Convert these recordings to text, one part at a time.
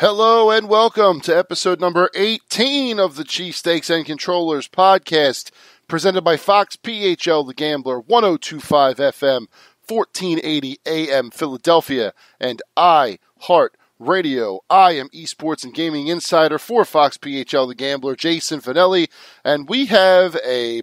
Hello and welcome to episode number 18 of the Cheesesteaks and Controllers podcast, presented by Fox PHL The Gambler, 102.5 FM, 1480 AM Philadelphia, and iHeart Radio. I am Esports and Gaming Insider for Fox PHL The Gambler, Jason Fanelli, and we have a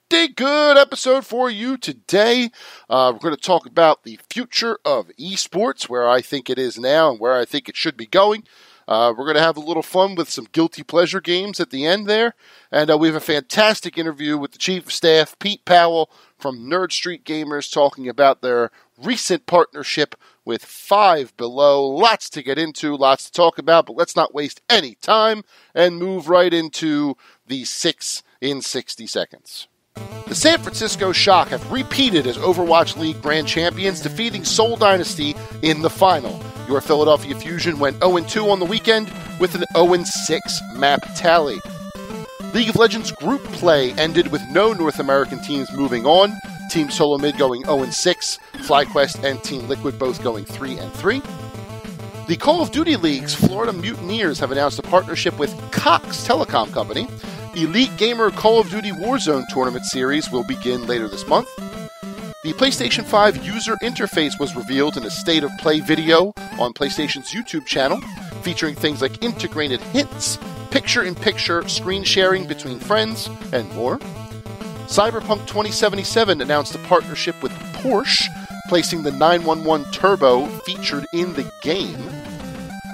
pretty good episode for you today. We're going to talk about the future of esports, where I think it is now and where I think it should be going. We're going to have a little fun with some guilty pleasure games at the end there. And we have a fantastic interview with the Chief of Staff, Pete Powell from Nerd Street Gamers, talking about their recent partnership with Five Below. Lots to get into, lots to talk about, but let's not waste any time and move right into the 6 in 60 seconds. The San Francisco Shock have repeated as Overwatch League Grand Champions, defeating Seoul Dynasty in the final. Your Philadelphia Fusion went 0-2 on the weekend with an 0-6 map tally. League of Legends group play ended with no North American teams moving on. Team Solo Mid going 0-6, FlyQuest and Team Liquid both going 3-3. The Call of Duty League's Florida Mutineers have announced a partnership with Cox Telecom Company. Elite Gamer Call of Duty Warzone Tournament Series will begin later this month. The PlayStation 5 user interface was revealed in a State of Play video on PlayStation's YouTube channel, featuring things like integrated hints, picture-in-picture screen sharing between friends, and more. Cyberpunk 2077 announced a partnership with Porsche, placing the 911 Turbo featured in the game.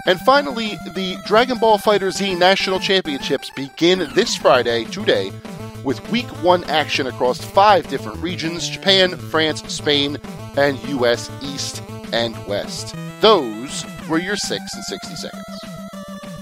And finally, the Dragon Ball FighterZ National Championships begin this Friday, today, with Week 1 action across 5 different regions: Japan, France, Spain, and US East and West. Those were your 6 in 60 seconds.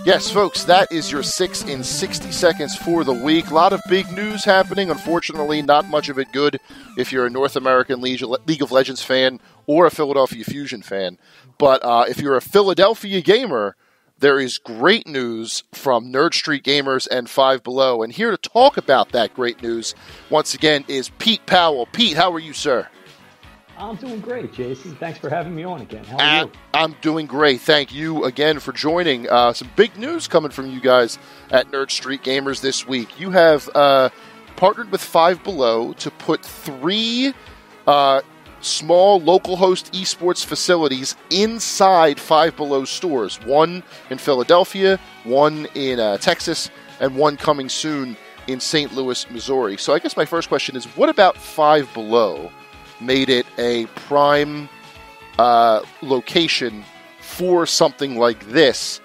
Yes, folks, that is your 6 in 60 seconds for the week. A lot of big news happening. Unfortunately, not much of it good if you're a North American League of Legends fan or a Philadelphia Fusion fan. But if you're a Philadelphia gamer, there is great news from Nerd Street Gamers and Five Below. And here to talk about that great news, once again, is Pete Powell. Pete, how are you, sir? I'm doing great, Jason. Thanks for having me on again. How are you? I'm doing great. Thank you again for joining. Some big news coming from you guys at Nerd Street Gamers this week. You have partnered with Five Below to put 3 small local host esports facilities inside Five Below stores. One in Philadelphia, one in Texas, and one coming soon in St. Louis, Missouri. So I guess my first question is, what about Five Below made it a prime location for something like this?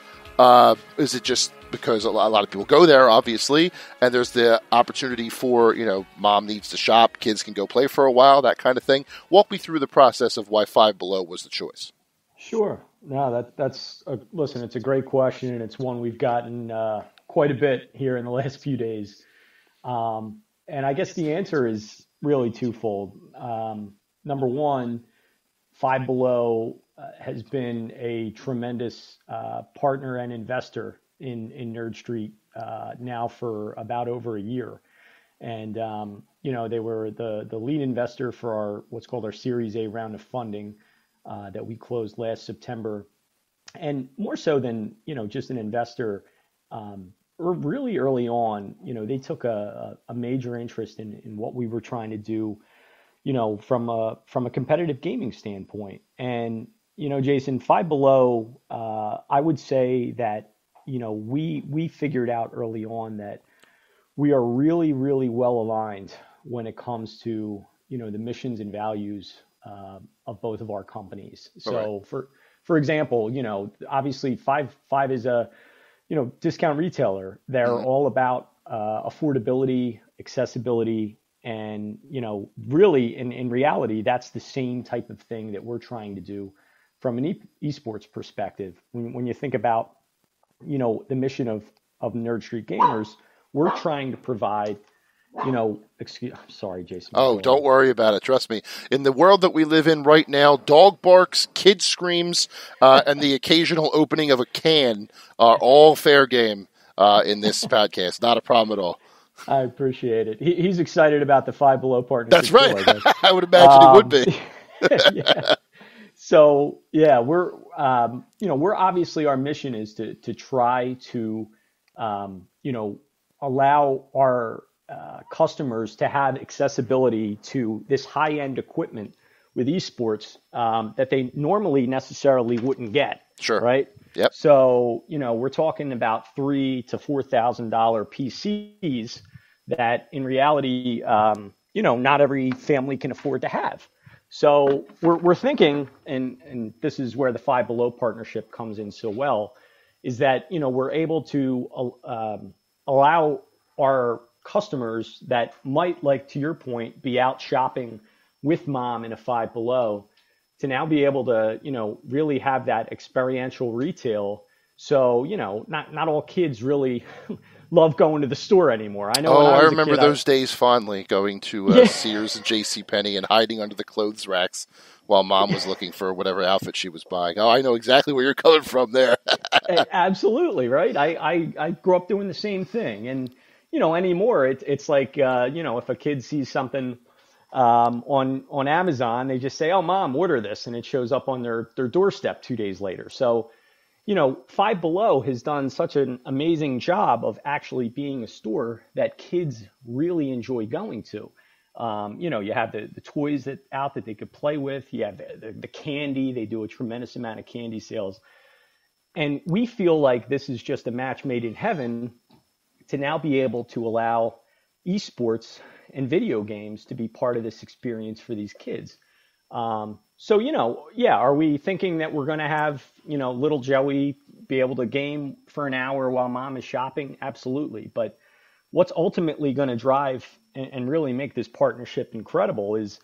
Is it just because a lot of people go there, obviously, and there's the opportunity for, mom needs to shop, kids can go play for a while, that kind of thing? Walk me through the process of why Five Below was the choice. Sure. No, listen, it's a great question, and it's one we've gotten quite a bit here in the last few days. And I guess the answer is really twofold. Number one, Five Below has been a tremendous partner and investor in Nerd Street now for about over a year. And, they were the lead investor for what's called our Series A round of funding that we closed last September. And more so than, just an investor, really early on, they took a major interest in what we were trying to do, from a competitive gaming standpoint. And, Jason, Five Below, I would say that, we figured out early on that we are really, really well aligned when it comes to, the missions and values of both of our companies. So right. For example, obviously Five is a, discount retailer. They're all about affordability, accessibility, and, really in reality, that's the same type of thing that we're trying to do from an esports perspective. When you think about, the mission of Nerd Street Gamers, we're trying to provide, I'm sorry, Jason. Oh, don't worry about it. Trust me. In the world that we live in right now, dog barks, kid screams, and the occasional opening of a can are all fair game in this podcast. Not a problem at all. I appreciate it. He's excited about the Five Below partnership. That's right. I would imagine he would be. Yeah. So yeah, we're obviously our mission is to try to, you know, allow our customers to have accessibility to this high-end equipment with esports that they normally necessarily wouldn't get, Sure. right? Yep. So, we're talking about $3,000 to $4,000 PCs that in reality, not every family can afford to have. So we're thinking, and this is where the Five Below partnership comes in so well, is that, we're able to allow our customers that might, like to your point, be out shopping with mom in a Five Below to now be able to, really have that experiential retail. So, not all kids really love going to the store anymore. I know when Oh, I I was a remember kid, those days fondly, going to yeah, Sears and J.C. Penney and hiding under the clothes racks while mom was looking for whatever outfit she was buying. Oh, I know exactly where you're coming from there. absolutely, right? I grew up doing the same thing. And, anymore, it's like, if a kid sees something on Amazon, they just say, "Oh, mom, order this," and it shows up on their doorstep 2 days later. So, Five Below has done such an amazing job of actually being a store that kids really enjoy going to. You have the toys that they could play with. You have the candy. They do a tremendous amount of candy sales. And we feel like this is just a match made in heaven to now be able to allow esports and video games to be part of this experience for these kids. So, yeah, are we thinking that we're going to have, little Joey be able to game for an hour while mom is shopping? Absolutely. But what's ultimately going to drive and really make this partnership incredible is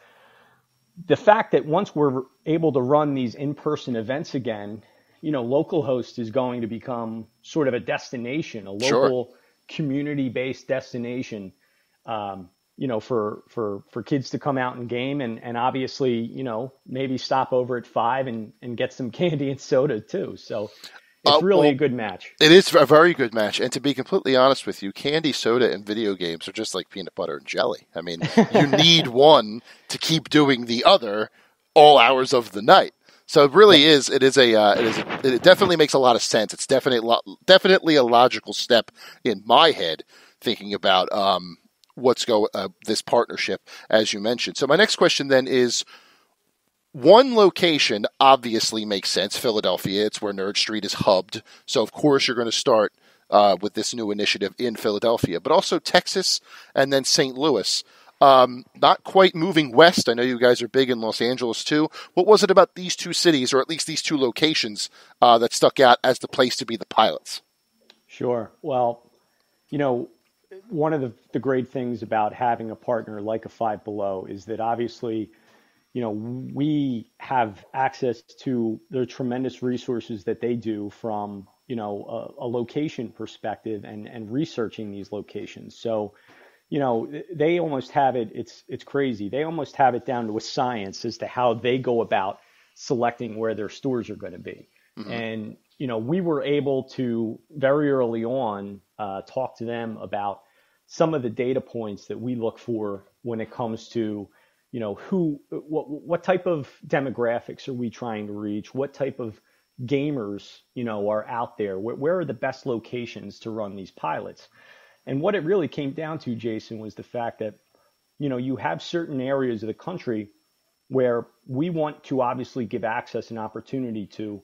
the fact that once we're able to run these in-person events again, localhost is going to become sort of a destination, a Sure. local community-based destination, for kids to come out and game and obviously, maybe stop over at Five and get some candy and soda too. So it's really Well, a good match. it is a very good match. And to be completely honest with you, candy, soda, and video games are just like peanut butter and jelly. I mean, you need one to keep doing the other all hours of the night. So it really is. It definitely makes a lot of sense. It's definitely a logical step in my head thinking about this partnership, as you mentioned. So my next question then is, one location obviously makes sense, Philadelphia. It's where Nerd Street is hubbed. So, of course, you're going to start with this new initiative in Philadelphia. But also Texas and then St. Louis. Not quite moving west. I know you guys are big in Los Angeles, too. What was it about these two cities, or at least these two locations, that stuck out as the place to be the pilots? Sure. Well, one of the great things about having a partner like a Five Below is that obviously, we have access to the tremendous resources that they do from, a location perspective and researching these locations. So, they almost have it. It's crazy. They almost have it down to a science as to how they go about selecting where their stores are going to be. Mm-hmm. And, we were able to very early on talk to them about some of the data points that we look for when it comes to what type of demographics are we trying to reach? What type of gamers, are out there? Where are the best locations to run these pilots? And what it really came down to, Jason, was the fact that, you have certain areas of the country where we want to obviously give access and opportunity to.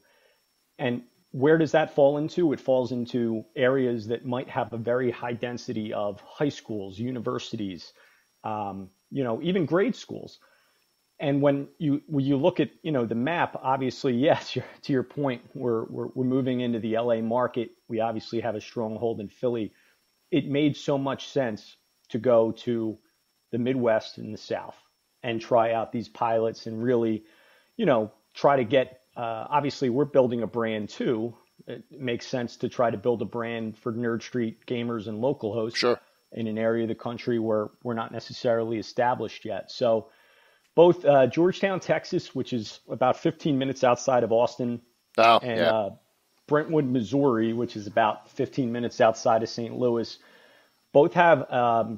And where does that fall into? It falls into areas that might have a very high density of high schools, universities, even grade schools. And when you look at the map, obviously, yes, to your point, we're moving into the LA market. We obviously have a stronghold in Philly. It made so much sense to go to the Midwest and the South and try out these pilots and really, try to get. Obviously, we're building a brand too. It makes sense to try to build a brand for Nerd Street gamers and local hosts. Sure. In an area of the country where we're not necessarily established yet. So both Georgetown, Texas, which is about 15 minutes outside of Austin, and Brentwood, Missouri, which is about 15 minutes outside of St. Louis, both have,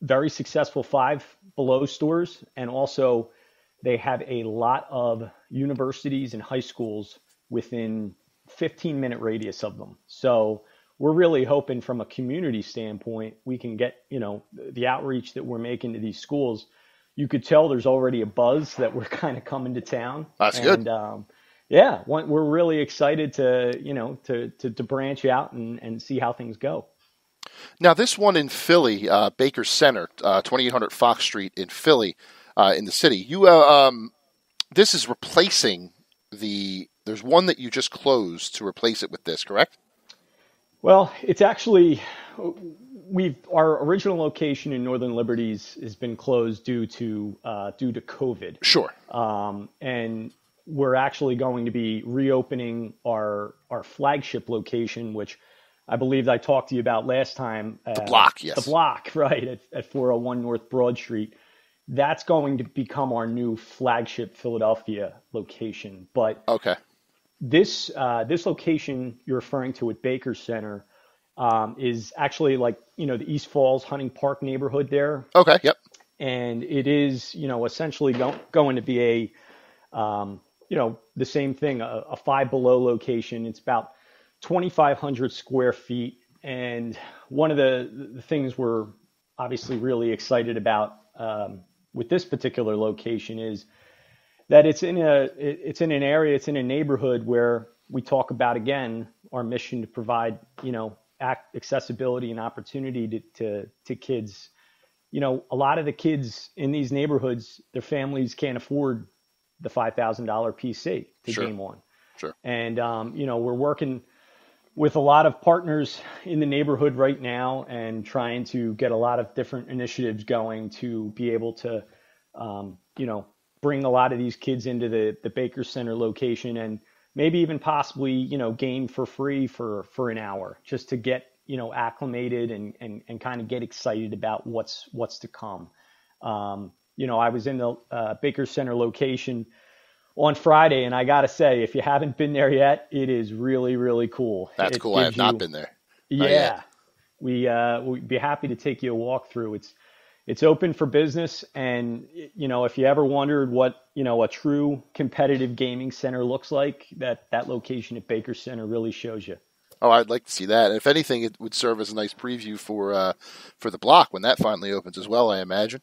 very successful Five Below stores. And also they have a lot of universities and high schools within 15-minute radius of them. So we're really hoping from a community standpoint, we can get, the outreach that we're making to these schools. You could tell there's already a buzz that we're kind of coming to town. That's good. Yeah, we're really excited to branch out and see how things go. Now, this one in Philly, Baker Center, 2800 Fox Street in Philly, in the city. This is replacing there's one that you just closed to replace it with this, correct? Well, it's actually, our original location in Northern Liberties has been closed due to COVID. Sure. And we're actually going to be reopening our flagship location, which I believe I talked to you about last time. The block, yes. The block, right, at 401 North Broad Street. That's going to become our new flagship Philadelphia location. But okay. This location you're referring to at Baker Center is actually like, the East Falls Hunting Park neighborhood there. Okay, yep. And it is, essentially going to be the same thing, a Five Below location. It's about 2,500 square feet. And one of the things we're obviously really excited about with this particular location is that it's in a neighborhood where we talk about, again, our mission to provide, accessibility and opportunity to kids. A lot of the kids in these neighborhoods, their families can't afford the $5,000 PC to Sure. game one. Sure. And, we're working with a lot of partners in the neighborhood right now and trying to get a lot of different initiatives going to be able to, bring a lot of these kids into the Baker Center location and maybe even possibly, game for free for an hour just to get, acclimated and kind of get excited about what's to come. I was in the Baker Center location on Friday, and I got to say, if you haven't been there yet, it is really, really cool. That's cool. I have not been there. Yeah. We'd be happy to take you a walk through. It's open for business. And, if you ever wondered what, a true competitive gaming center looks like, that location at Baker Center really shows you. Oh, I'd like to see that. And if anything, it would serve as a nice preview for the block when that finally opens as well, I imagine.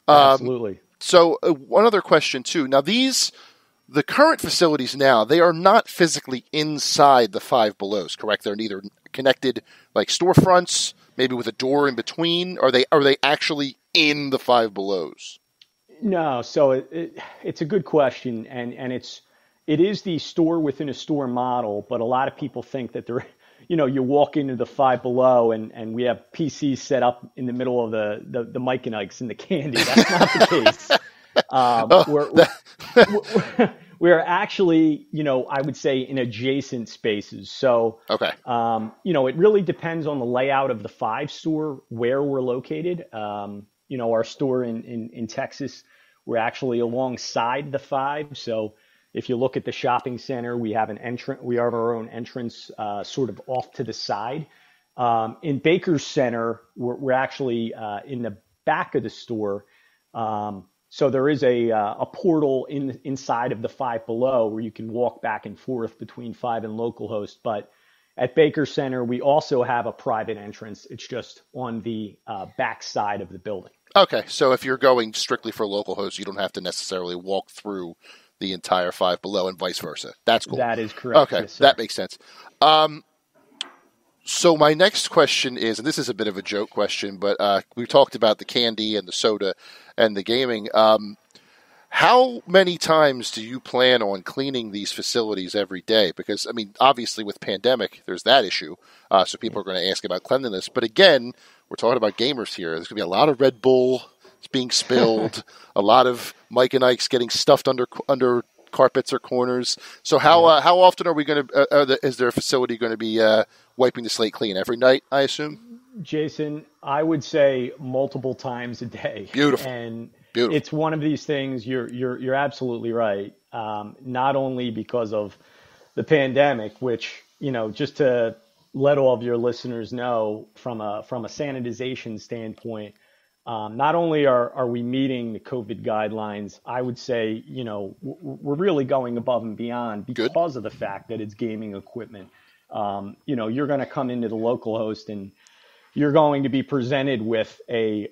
Absolutely. So one other question too. Now the current facilities now, they are not physically inside the Five Belows, correct? They're neither connected like storefronts, maybe with a door in between. Are they actually in the Five Belows? No. So it's a good question. And it is the store within a store model, but a lot of people think that they're, you walk into the Five Below and we have PCs set up in the middle of the Mike and Ike's and the candy. That's not the case. We're actually, I would say in adjacent spaces. So, okay. It really depends on the layout of the Five store, where we're located. Our store in Texas, we're actually alongside the Five. So if you look at the shopping center, we have our own entrance, sort of off to the side. In Baker Center, we're actually, in the back of the store. So there is a portal inside of the Five Below where you can walk back and forth between Five and localhost. But at Baker Center, we also have a private entrance. It's just on the back side of the building. Okay, so if you're going strictly for localhost, you don't have to necessarily walk through the entire Five Below and vice versa. That's cool. That is correct. Okay, yes, that makes sense. So my next question is, and this is a bit of a joke question, but we talked about the candy and the soda and the gaming. How many times do you plan on cleaning these facilities every day? Because, obviously with pandemic, there's that issue. So people are going to ask about cleanliness. But again, we're talking about gamers here. There's going to be a lot of Red Bull being spilled, a lot of Mike and Ike's getting stuffed under carpets or corners. So how often are we going to? Is their facility going to be wiping the slate clean every night? I assume. Jason, I would say multiple times a day. Beautiful. And Beautiful. It's one of these things. You're absolutely right. Not only because of the pandemic, which just to let all of your listeners know from a sanitization standpoint. Not only are we meeting the COVID guidelines, I would say, we're really going above and beyond because of the fact that it's gaming equipment. You're going to come into the local host and you're going to be presented with a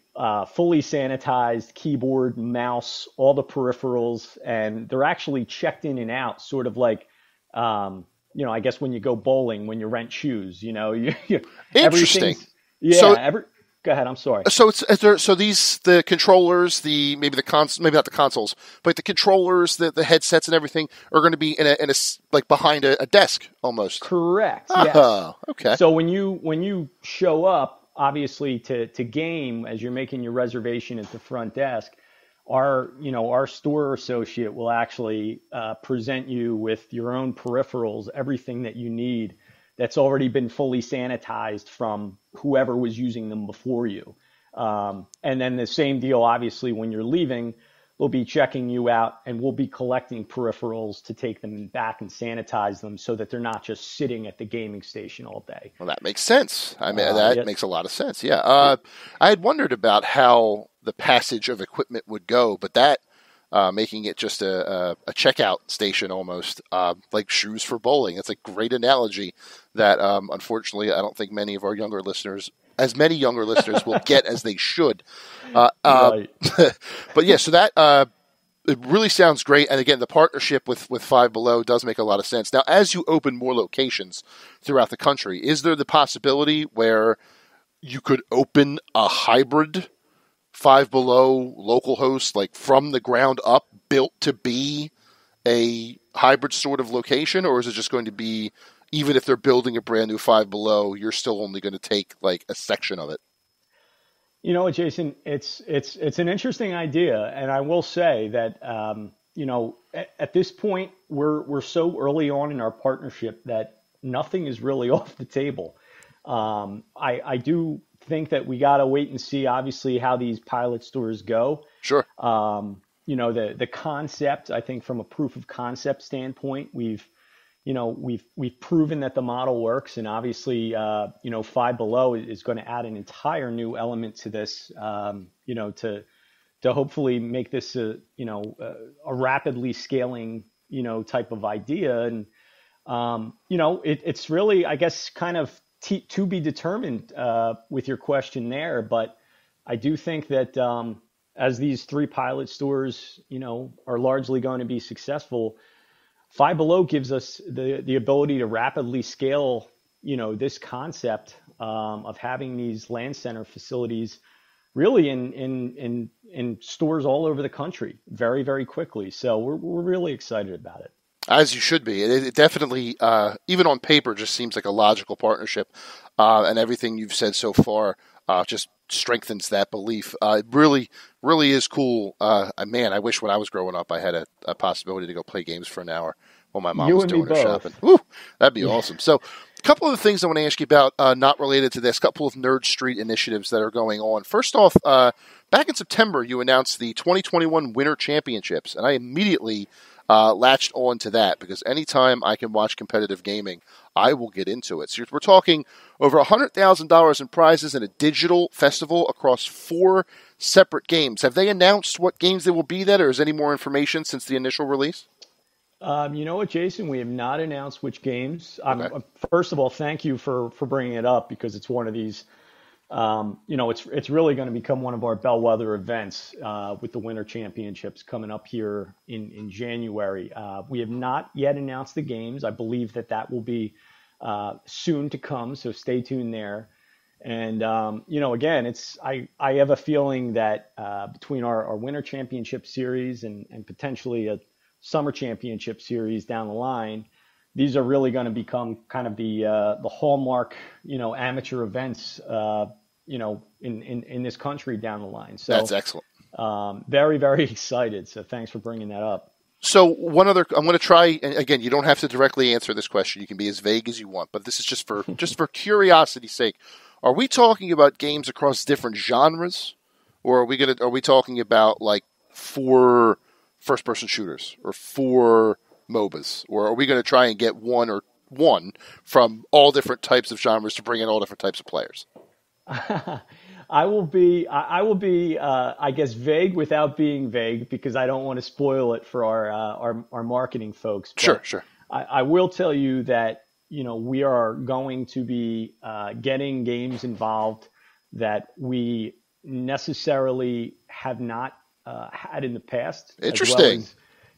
fully sanitized keyboard, mouse, all the peripherals, and they're actually checked in and out, sort of like, I guess when you go bowling, when you rent shoes, Interesting. Go ahead. I'm sorry. So the controllers, maybe not the consoles, but the controllers, the headsets, and everything are going to be in a like behind a desk almost. Correct. Oh, yes. Okay. So when you show up, obviously to game as you're making your reservation at the front desk, our store associate will actually present you with your own peripherals, everything that you need that's already been fully sanitized from whoever was using them before you. And then the same deal, obviously, when you're leaving, we'll be checking you out and we'll be collecting peripherals to take them back and sanitize them so that they're not just sitting at the gaming station all day. Well, that makes sense. I mean, that makes a lot of sense. Yeah. I had wondered about how the passage of equipment would go, but that making it just a checkout station almost, like shoes for bowling. It's a great analogy that, unfortunately, I don't think many of our younger listeners will get as they should. Right. But yeah, so that it really sounds great. And again, the partnership with Five Below does make a lot of sense. Now, as you open more locations throughout the country, is there the possibility where you could open a hybrid Five Below local host, like from the ground up, built to be a hybrid sort of location? Or is it just going to be, even if they're building a brand new Five Below, you're still only going to take like a section of it? You know what, Jason, it's an interesting idea. And I will say that, at this point, we're so early on in our partnership that nothing is really off the table. I do think that we got to wait and see, obviously, how these pilot stores go. Sure. The concept, I think from a proof of concept standpoint, we've proven that the model works, and obviously, Five Below is going to add an entire new element to this, to hopefully make this a rapidly scaling, type of idea. And, it's really, I guess, kind of to be determined with your question there. But I do think that as these 3 pilot stores, are largely going to be successful, Five Below gives us the ability to rapidly scale, this concept of having these land center facilities really in stores all over the country very, very quickly. So we're really excited about it. As you should be. It definitely, even on paper, just seems like a logical partnership. And everything you've said so far just strengthens that belief. It really, really is cool. Man, I wish when I was growing up I had a possibility to go play games for an hour while my mom was doing her shopping. Woo, that'd be awesome. So a couple of the things I want to ask you about, not related to this, a couple of Nerd Street initiatives that are going on. First off, back in September, you announced the 2021 Winter Championships, and I immediately latched on to that because anytime I can watch competitive gaming, I will get into it. So we're talking over $100,000 in prizes in a digital festival across 4 separate games. Have they announced what games they will be then, or is any more information since the initial release? You know what, Jason? We have not announced which games. Okay. First of all, thank you for bringing it up because it's one of these. It's really going to become one of our bellwether events with the Winter Championships coming up here in January. We have not yet announced the games. I believe that will be soon to come, so stay tuned there. And, again, I have a feeling that between our Winter Championship series and potentially a Summer Championship series down the line, these are really going to become kind of the hallmark, amateur events, in this country down the line. So that's excellent. Very, very excited. So thanks for bringing that up. So I'm going to try, and again, you don't have to directly answer this question. You can be as vague as you want, but this is just for curiosity's sake. Are we talking about games across different genres, or are we talking about like 4 first-person shooters or 4 MOBAs, or are we going to try and get one from all different types of genres to bring in all different types of players? I will be, I guess, vague without being vague because I don't want to spoil it for our marketing folks. Sure, But sure. I will tell you that, we are going to be getting games involved that we necessarily have not had in the past, as well Interesting. as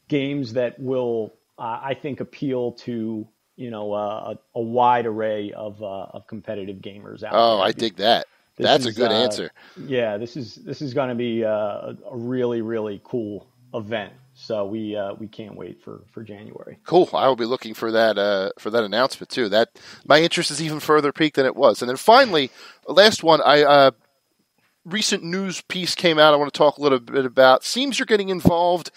games that will, I think, appeal to, a wide array of competitive gamers out Oh, there. I dig that. This That's a is good answer. yeah, this is going to be a really really cool event. So we can't wait for January. Cool. I will be looking for that announcement too. That my interest is even further piqued than it was. And then finally, last one. Recent news piece came out. I want to talk a little bit about. Seems you're getting involved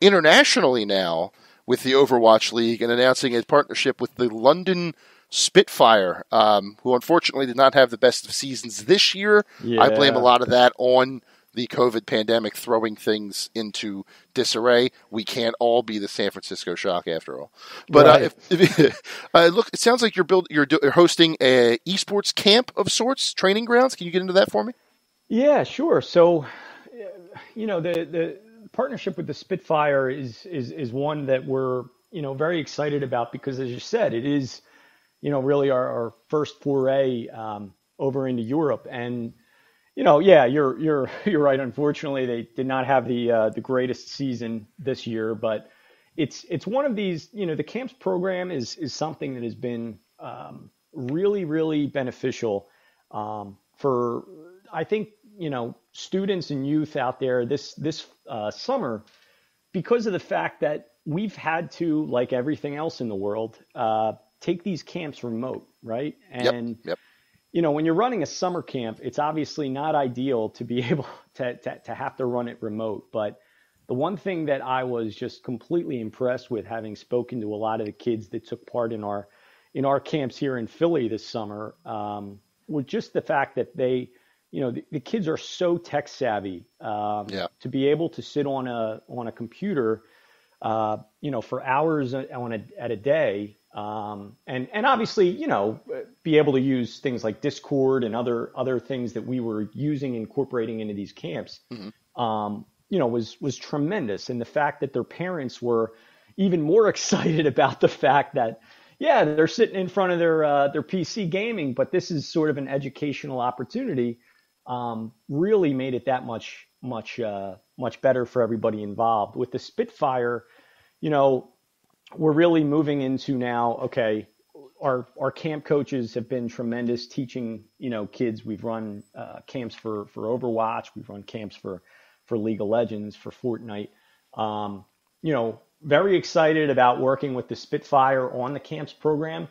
internationally now with the Overwatch League and announcing a partnership with the London Spitfire, who unfortunately did not have the best of seasons this year. Yeah. I blame a lot of that on the COVID pandemic throwing things into disarray. We can't all be the San Francisco Shock after all. But Right. look, it sounds like you're hosting a esports camp of sorts, training grounds. Can you get into that for me? Yeah, sure. So, the partnership with the Spitfire is one that we're, very excited about because, as you said, it is, really our first foray over into Europe. And, yeah, you're right. Unfortunately, they did not have the greatest season this year, but it's one of these, the camps program is something that has been really, really beneficial for, I think, students and youth out there this summer, because of the fact that we've had to, like everything else in the world, take these camps remote, right? And Yep. when you're running a summer camp, it's obviously not ideal to be able to have to run it remote. But the one thing that I was just completely impressed with, having spoken to a lot of the kids that took part in our camps here in Philly this summer, was just the fact that they, the kids are so tech savvy to be able to sit on a computer, for hours at a day, and obviously, be able to use things like Discord and other things that we were incorporating into these camps, was tremendous. And the fact that their parents were even more excited about the fact that, yeah, they're sitting in front of their PC gaming, but this is sort of an educational opportunity. Really made it that much better for everybody involved. With the Spitfire, we're really moving into now, okay, our camp coaches have been tremendous teaching, kids. We've run camps for Overwatch. We've run camps for League of Legends, for Fortnite. Very excited about working with the Spitfire on the camps program.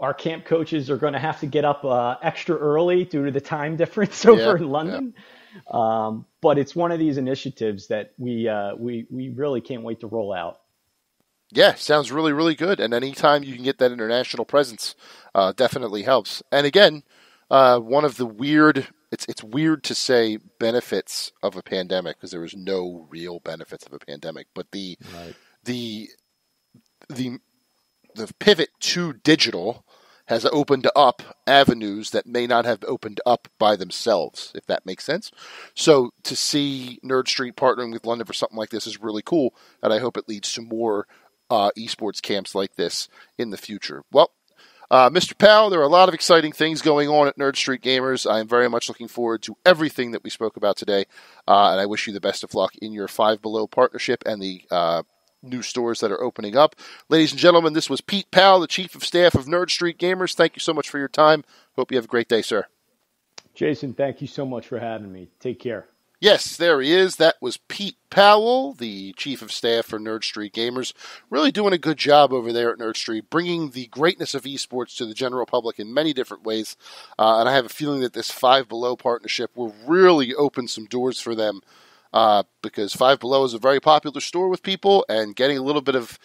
Our camp coaches are going to have to get up extra early due to the time difference over in London. Yeah. But it's one of these initiatives that we really can't wait to roll out. Yeah, sounds really, really good. And anytime you can get that international presence, definitely helps. And again, one of the it's weird to say benefits of a pandemic because there was no real benefits of a pandemic, but the pivot to digital has opened up avenues that may not have opened up by themselves, if that makes sense. So to see Nerd Street partnering with London for something like this is really cool, and I hope it leads to more esports camps like this in the future. Well, Mr. Powell, there are a lot of exciting things going on at Nerd Street Gamers. I am very much looking forward to everything that we spoke about today, and I wish you the best of luck in your Five Below partnership and the new stores that are opening up. Ladies and gentlemen, this was Pete Powell, the Chief of Staff of Nerd Street Gamers. Thank you so much for your time. Hope you have a great day, sir. Jason, thank you so much for having me. Take care. Yes, there he is. That was Pete Powell, the Chief of Staff for Nerd Street Gamers. Really doing a good job over there at Nerd Street, bringing the greatness of esports to the general public in many different ways. And I have a feeling that this Five Below partnership will really open some doors for them, because Five Below is a very popular store with people, and getting a little bit of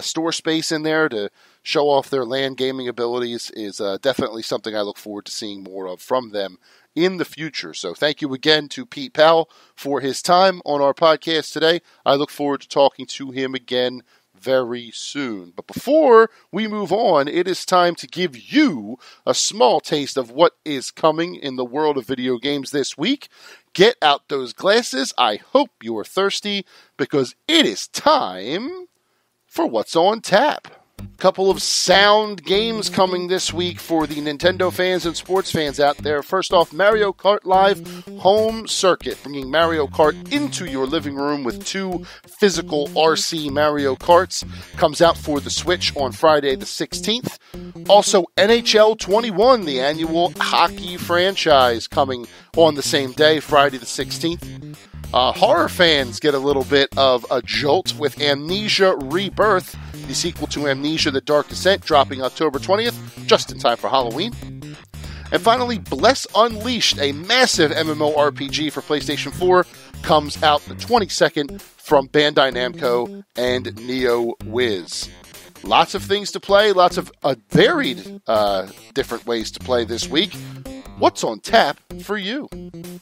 store space in there to show off their LAN gaming abilities is definitely something I look forward to seeing more of from them in the future. So thank you again to Pete Powell for his time on our podcast today. I look forward to talking to him again very soon. But before we move on, it is time to give you a small taste of what is coming in the world of video games this week. Get out those glasses. I hope you are thirsty because it is time for What's on Tap. Couple of sound games coming this week for the Nintendo fans and sports fans out there. First off, Mario Kart Live Home Circuit, bringing Mario Kart into your living room with 2 physical RC Mario Karts. Comes out for the Switch on Friday the 16th. Also, NHL 21, the annual hockey franchise, coming on the same day, Friday the 16th. Horror fans get a little bit of a jolt with Amnesia Rebirth, the sequel to Amnesia The Dark Descent, dropping October 20th, just in time for Halloween. And finally, Bless Unleashed, a massive MMORPG for PlayStation 4, comes out the 22nd from Bandai Namco and NeoWiz. Lots of things to play, lots of varied different ways to play this week. What's on tap for you?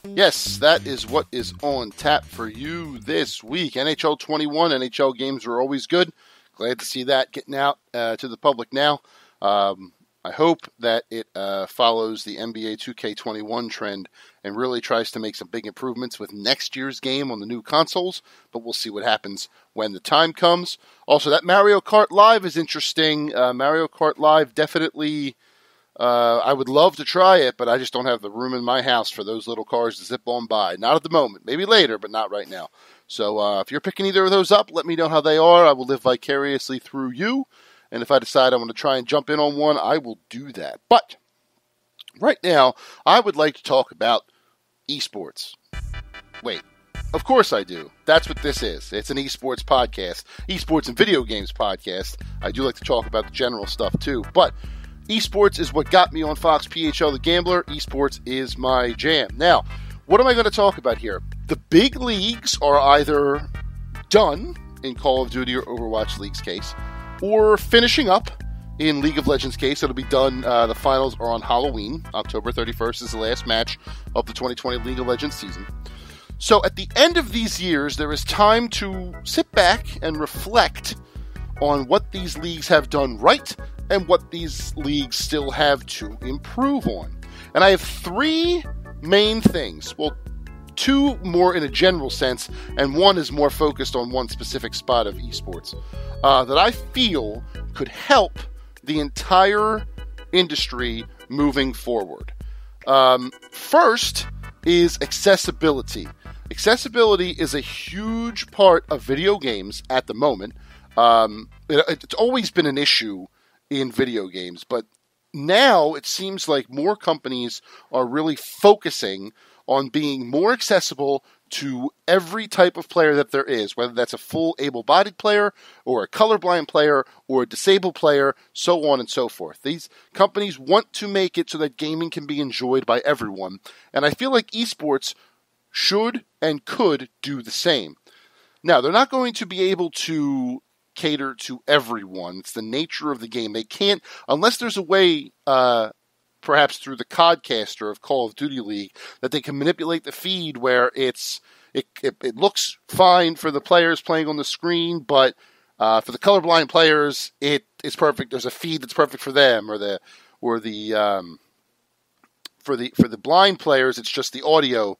Yes, that is what is on tap for you this week. NHL 21, NHL games are always good. Glad to see that getting out to the public now. I hope that it follows the NBA 2K21 trend and really tries to make some big improvements with next year's game on the new consoles, but we'll see what happens when the time comes. Also, that Mario Kart Live is interesting. Mario Kart Live definitely... I would love to try it, but I just don't have the room in my house for those little cars to zip on by. Not at the moment. Maybe later, but not right now. So if you're picking either of those up, let me know how they are. I will live vicariously through you. And if I decide I want to try and jump in on one, I will do that. But right now, I would like to talk about esports. Wait. Of course I do. That's what this is. It's an esports podcast. Esports and video games podcast. I do like to talk about the general stuff too. But esports is what got me on Fox PHL The Gambler. Esports is my jam. Now, what am I going to talk about here? The big leagues are either done in Call of Duty or Overwatch League's case, or finishing up in League of Legends case. It'll be done. The finals are on Halloween. October 31st is the last match of the 2020 League of Legends season. So at the end of these years, there is time to sit back and reflect on what these leagues have done right and what these leagues still have to improve on. And I have 3 main things. Well, 2 more in a general sense, and 1 is more focused on one specific spot of esports that I feel could help the entire industry moving forward. First is accessibility. Accessibility is a huge part of video games at the moment. It's always been an issue in video games, but now it seems like more companies are really focusing on being more accessible to every type of player that there is, whether that's a full able-bodied player or a colorblind player or a disabled player, so on and so forth. These companies want to make it so that gaming can be enjoyed by everyone, and I feel like esports should and could do the same. Now, they're not going to be able to cater to everyone. It's the nature of the game. They can't, unless there's a way, perhaps through the Codcaster of Call of Duty League, that they can manipulate the feed where it looks fine for the players playing on the screen, but for the colorblind players, it's perfect. There's a feed that's perfect for them, for the blind players, it's just the audio,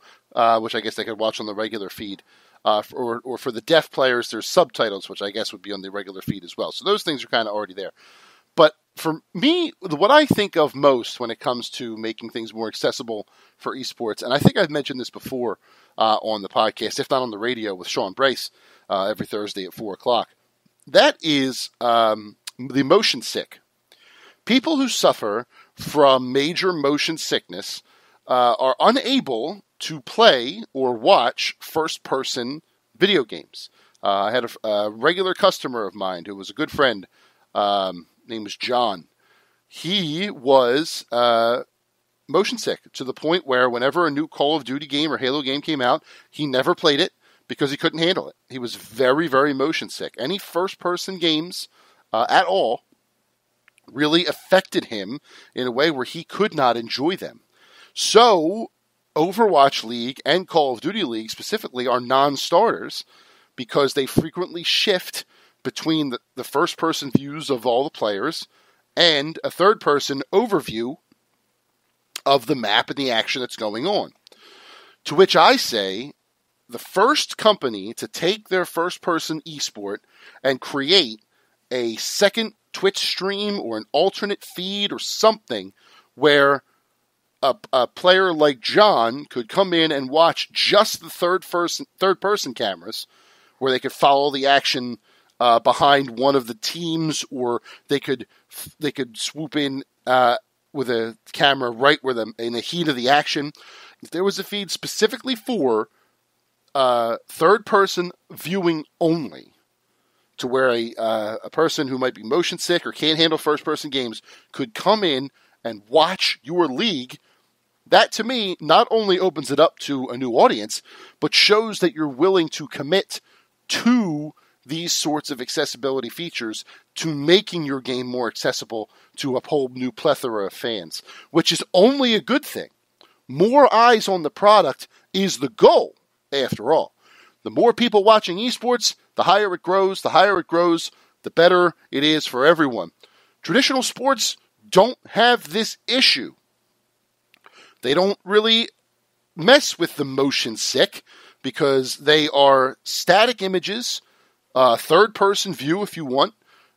which I guess they could watch on the regular feed. Or for the deaf players, there's subtitles, which I guess would be on the regular feed as well. So those things are kind of already there. But for me, what I think of most when it comes to making things more accessible for esports, and I think I've mentioned this before on the podcast, if not on the radio with Sean Brace every Thursday at 4 o'clock, that is the motion sick. People who suffer from major motion sickness are unable to play or watch first-person video games. I had a regular customer of mine who was a good friend. Name was John. He was motion sick to the point where whenever a new Call of Duty game or Halo game came out, he never played it because he couldn't handle it. He was very, very motion sick. Any first-person games at all really affected him in a way where he could not enjoy them. So Overwatch League and Call of Duty League specifically are non-starters because they frequently shift between the first-person views of all the players and a third-person overview of the map and the action that's going on. To which I say, the first company to take their first-person esport and create a second Twitch stream or an alternate feed or something where a player like John could come in and watch just the third-person cameras, where they could follow the action behind one of the teams, or they could swoop in with a camera right where in the heat of the action. If there was a feed specifically for third-person viewing only, to where a person who might be motion sick or can't handle first-person games could come in and watch your league, that to me not only opens it up to a new audience, but shows that you're willing to commit to these sorts of accessibility features to making your game more accessible to a whole new plethora of fans, which is only a good thing. More eyes on the product is the goal, after all. The more people watching esports, the higher it grows. The higher it grows, the better it is for everyone. Traditional sports don't have this issue. They don't really mess with the motion sick because they are static images, third-person view if you want.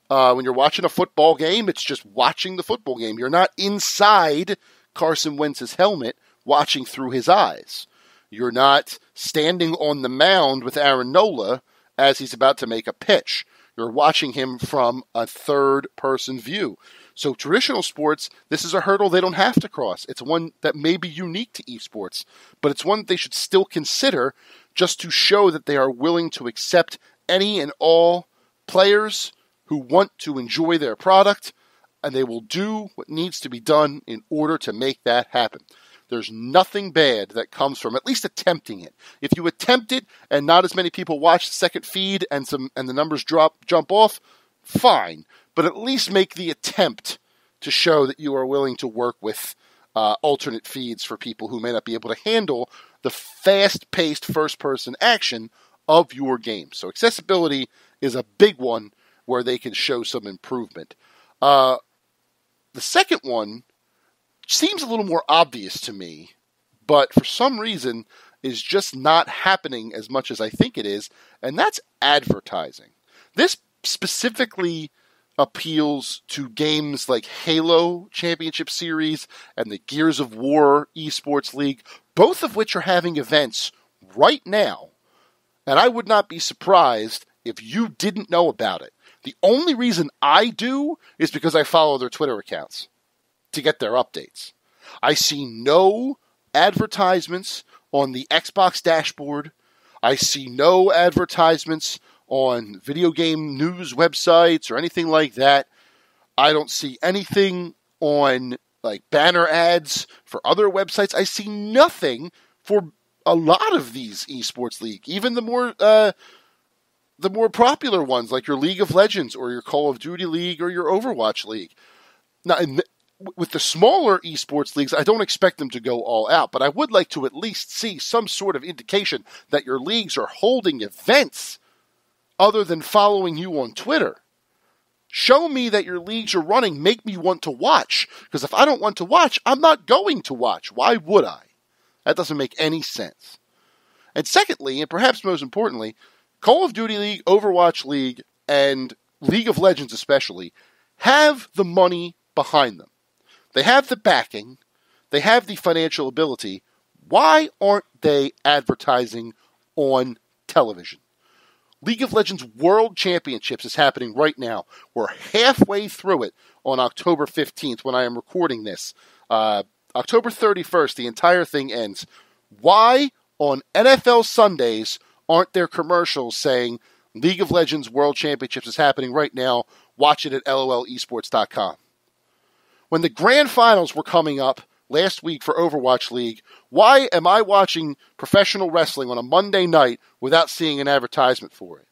When you're watching a football game, it's just watching the football game. You're not inside Carson Wentz's helmet watching through his eyes. You're not standing on the mound with Aaron Nola as he's about to make a pitch. You're watching him from a third-person view. So traditional sports, this is a hurdle they don't have to cross. It's one that may be unique to esports, but it's one that they should still consider just to show that they are willing to accept any and all players who want to enjoy their product, and they will do what needs to be done in order to make that happen. There's nothing bad that comes from at least attempting it. If you attempt it and not as many people watch the second feed and the numbers jump off, fine. But at least make the attempt to show that you are willing to work with alternate feeds for people who may not be able to handle the fast-paced first-person action of your game. So accessibility is a big one where they can show some improvement. The second one seems a little more obvious to me, but for some reason is just not happening as much as I think it is, and that's advertising. This specifically appeals to games like Halo Championship Series and the Gears of War Esports League, both of which are having events right now, and I would not be surprised if you didn't know about it. The only reason I do is because I follow their Twitter accounts to get their updates. I see no advertisements on the Xbox dashboard. I see no advertisements on video game news websites or anything like that. I don't see anything on like banner ads for other websites. I see nothing for a lot of these esports league, even the more popular ones like your League of Legends or your Call of Duty League or your Overwatch League. Now, with the smaller esports leagues, I don't expect them to go all out, but I would like to at least see some sort of indication that your leagues are holding events other than following you on Twitter. Show me that your leagues are running. Make me want to watch. Because if I don't want to watch, I'm not going to watch. Why would I? That doesn't make any sense. And secondly, and perhaps most importantly, Call of Duty League, Overwatch League, and League of Legends especially have the money behind them. They have the backing. They have the financial ability. Why aren't they advertising on television? League of Legends World Championships is happening right now. We're halfway through it on October 15th when I am recording this. October 31st, the entire thing ends. Why on NFL Sundays aren't there commercials saying League of Legends World Championships is happening right now? Watch it at lolesports.com. When the grand finals were coming up last week for Overwatch League, why am I watching professional wrestling on a Monday night without seeing an advertisement for it?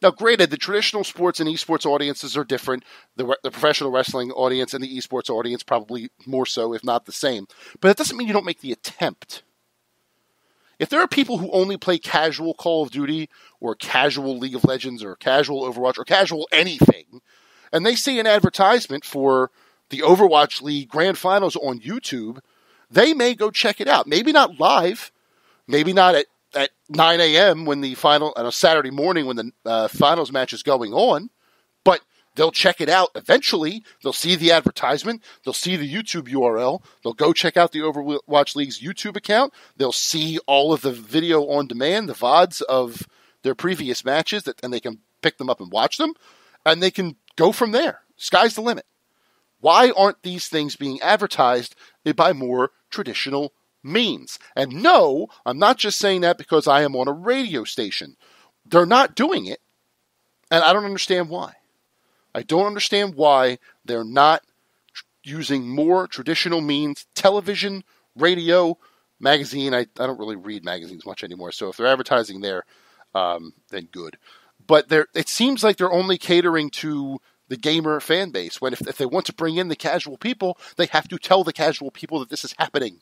Now, granted, the traditional sports and esports audiences are different. The professional wrestling audience and the esports audience probably more so, if not the same. But that doesn't mean you don't make the attempt. if there are people who only play casual Call of Duty or casual League of Legends or casual Overwatch or casual anything, and they see an advertisement for the Overwatch League Grand Finals on YouTube, they may go check it out. Maybe not live, maybe not at 9 a.m. when the final, on a Saturday morning when the finals match is going on, but they'll check it out eventually. They'll see the advertisement. They'll see the YouTube URL. They'll go check out the Overwatch League's YouTube account. They'll see all of the video on demand, the VODs of their previous matches, and they can pick them up and watch them, and they can go from there. Sky's the limit. Why aren't these things being advertised by more traditional means? And no, I'm not just saying that because I am on a radio station. They're not doing it, and I don't understand why. I don't understand why they're not using more traditional means, television, radio, magazine. I don't really read magazines much anymore, so if they're advertising there, then good. But it seems like they're only catering to the gamer fan base, when if they want to bring in the casual people, they have to tell the casual people that this is happening.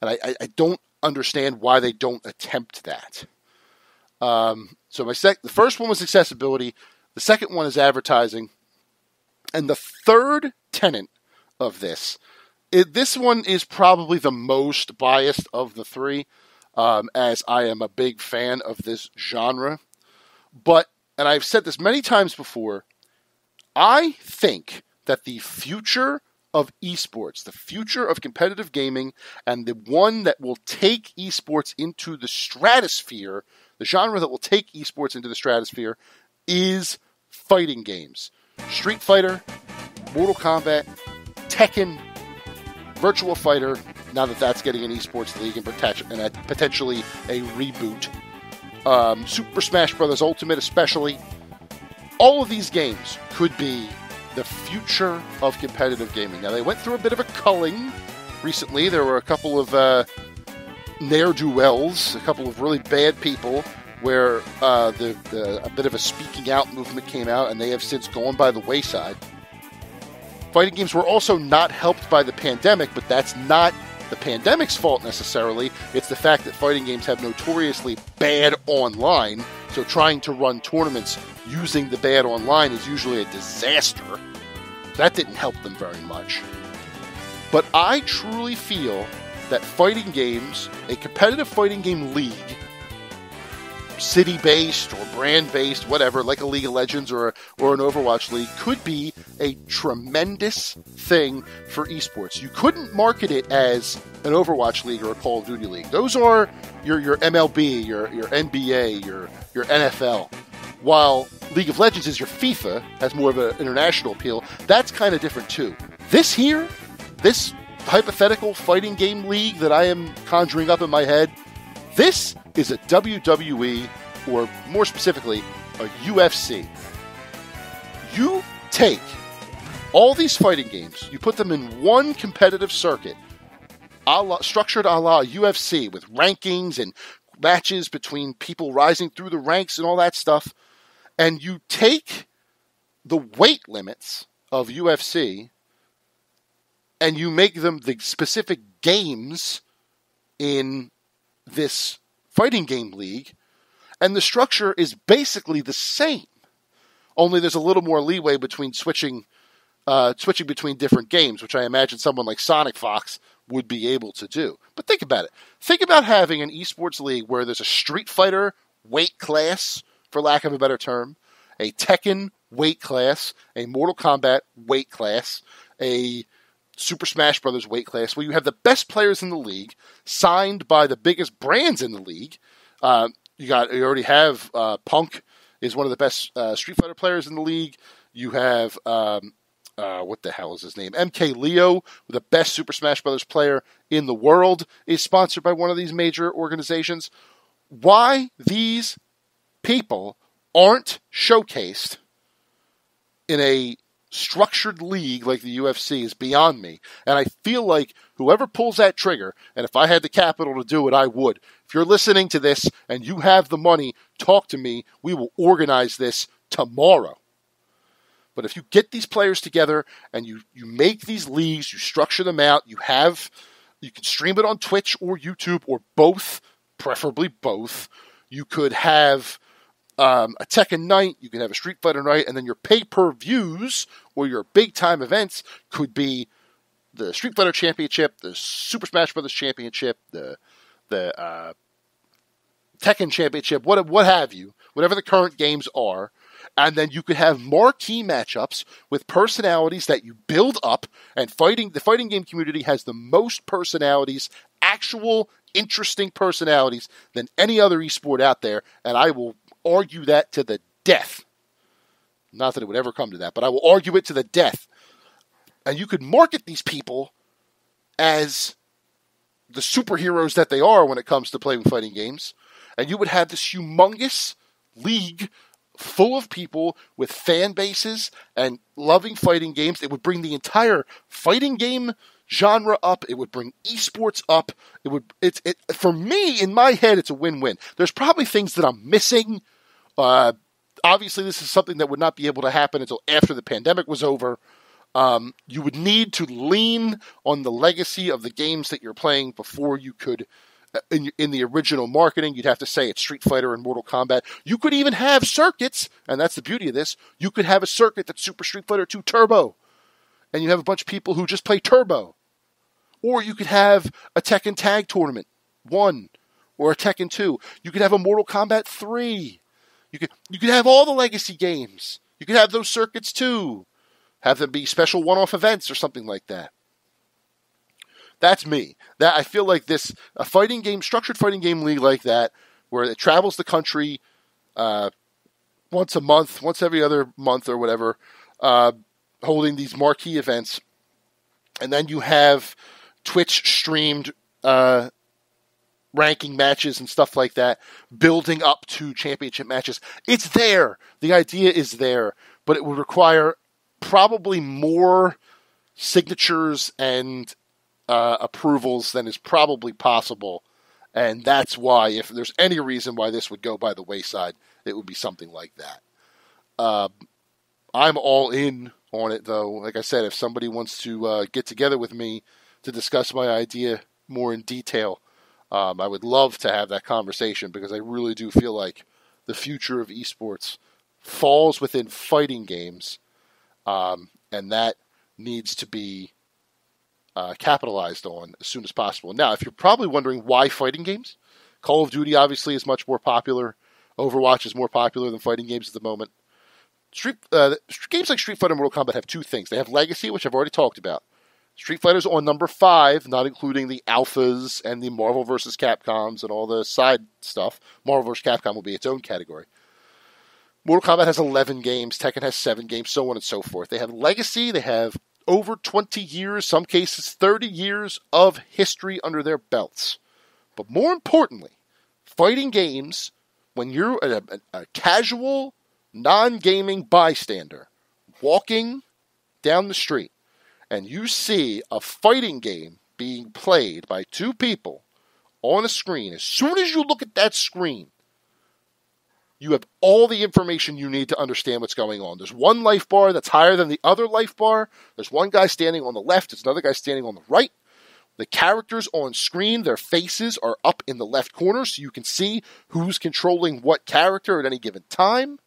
And I don't understand why they don't attempt that. So the first one was accessibility. The second one is advertising. And the third tenet of this one is probably the most biased of the three, as I am a big fan of this genre. But, and I've said this many times before, I think that the future of esports, the future of competitive gaming, and the one that will take esports into the stratosphere, the genre that will take esports into the stratosphere, is fighting games. Street Fighter, Mortal Kombat, Tekken, Virtua Fighter, now that that's getting an esports league and potentially a reboot. Super Smash Bros. Ultimate especially. All of these games could be the future of competitive gaming. Now, they went through a bit of a culling recently. There were a couple of ne'er-do-wells, a couple of really bad people, where a bit of a speaking out movement came out, and they have since gone by the wayside. Fighting games were also not helped by the pandemic, but that's not the pandemic's fault necessarily. It's the fact that fighting games have notoriously bad online, so trying to run tournaments using the bad online is usually a disaster. That didn't help them very much. But I truly feel that fighting games, a competitive fighting game league, city-based or brand-based, whatever, like a League of Legends or an Overwatch League, could be a tremendous thing for esports. You couldn't market it as an Overwatch League or a Call of Duty League. Those are your MLB, your NBA, your NFL. While League of Legends is your FIFA, has more of an international appeal, that's kind of different too. This hypothetical fighting game league that I am conjuring up in my head, this is a WWE, or more specifically, a UFC. You take all these fighting games, you put them in one competitive circuit, structured a la UFC, with rankings and matches between people rising through the ranks and all that stuff, and you take the weight limits of UFC and you make them the specific games in this fighting game league, and the structure is basically the same. Only there's a little more leeway between switching between different games, which I imagine someone like Sonic Fox would be able to do. But think about it. Think about having an esports league where there's a Street Fighter weight class, for lack of a better term, a Tekken weight class, a Mortal Kombat weight class, a Super Smash Bros. Weight class, where you have the best players in the league signed by the biggest brands in the league. You already have Punk is one of the best Street Fighter players in the league. You have what the hell is his name? MK Leo, the best Super Smash Bros. Player in the world, is sponsored by one of these major organizations. Why these people aren't showcased in a structured league like the UFC is beyond me. And I feel like whoever pulls that trigger, and if I had the capital to do it, I would. If you're listening to this and you have the money, talk to me. We will organize this tomorrow. But if you get these players together and you make these leagues, you structure them out, you have You can stream it on Twitch or YouTube or both, preferably both. You could have a Tekken night, you could have a Street Fighter night, and then your pay-per-views or your big-time events could be the Street Fighter Championship, the Super Smash Bros. Championship, the Tekken Championship, what have you, whatever the current games are. And then you could have marquee matchups with personalities that you build up, and the fighting game community has the most personalities, actual interesting personalities, than any other esport out there, and I will argue that to the death. Not that it would ever come to that, but I will argue it to the death. And you could market these people as the superheroes that they are when it comes to playing fighting games, and you would have this humongous league full of people with fan bases and loving fighting games. It would bring the entire fighting game genre up. It would bring esports up. For me, in my head, it's a win-win. There's probably things that I'm missing. Obviously, this is something that would not be able to happen until after the pandemic was over. You would need to lean on the legacy of the games that you're playing before you could, in the original marketing, you'd have to say it's Street Fighter and Mortal Kombat. You could even have circuits, and that's the beauty of this. You could have a circuit that's Super Street Fighter 2 Turbo, and you have a bunch of people who just play Turbo. Or you could have a Tekken Tag Tournament 1 or a Tekken 2. You could have a Mortal Kombat 3. You could have all the legacy games. You could have those circuits too. Have them be special one-off events or something like that. That's me. That I feel like a fighting game, structured fighting game league like that, where it travels the country once a month, once every other month or whatever, holding these marquee events, and then you have Twitch streamed ranking matches and stuff like that, building up to championship matches. It's there. The idea is there, but it would require probably more signatures and approvals than is probably possible. And that's why, if there's any reason why this would go by the wayside, it would be something like that. I'm all in on it, though. Like I said, if somebody wants to get together with me to discuss my idea more in detail, I would love to have that conversation, because I really do feel like the future of esports falls within fighting games, and that needs to be capitalized on as soon as possible. Now, if you're probably wondering why fighting games, Call of Duty obviously is much more popular. Overwatch is more popular than fighting games at the moment. Games like Street Fighter and Mortal Kombat have two things. They have legacy, which I've already talked about. Street Fighter's on number 5, not including the alphas and the Marvel vs. Capcoms and all the side stuff. Marvel vs. Capcom will be its own category. Mortal Kombat has 11 games. Tekken has 7 games, so on and so forth. They have legacy. They have over 20 years, some cases 30 years of history under their belts. But more importantly, fighting games, when you're a casual, non-gaming bystander walking down the street and you see a fighting game being played by two people on a screen, as soon as you look at that screen, you have all the information you need to understand what's going on. There's one life bar that's higher than the other life bar. There's one guy standing on the left. There's another guy standing on the right. The characters on screen, their faces are up in the left corner, so you can see who's controlling what character at any given time.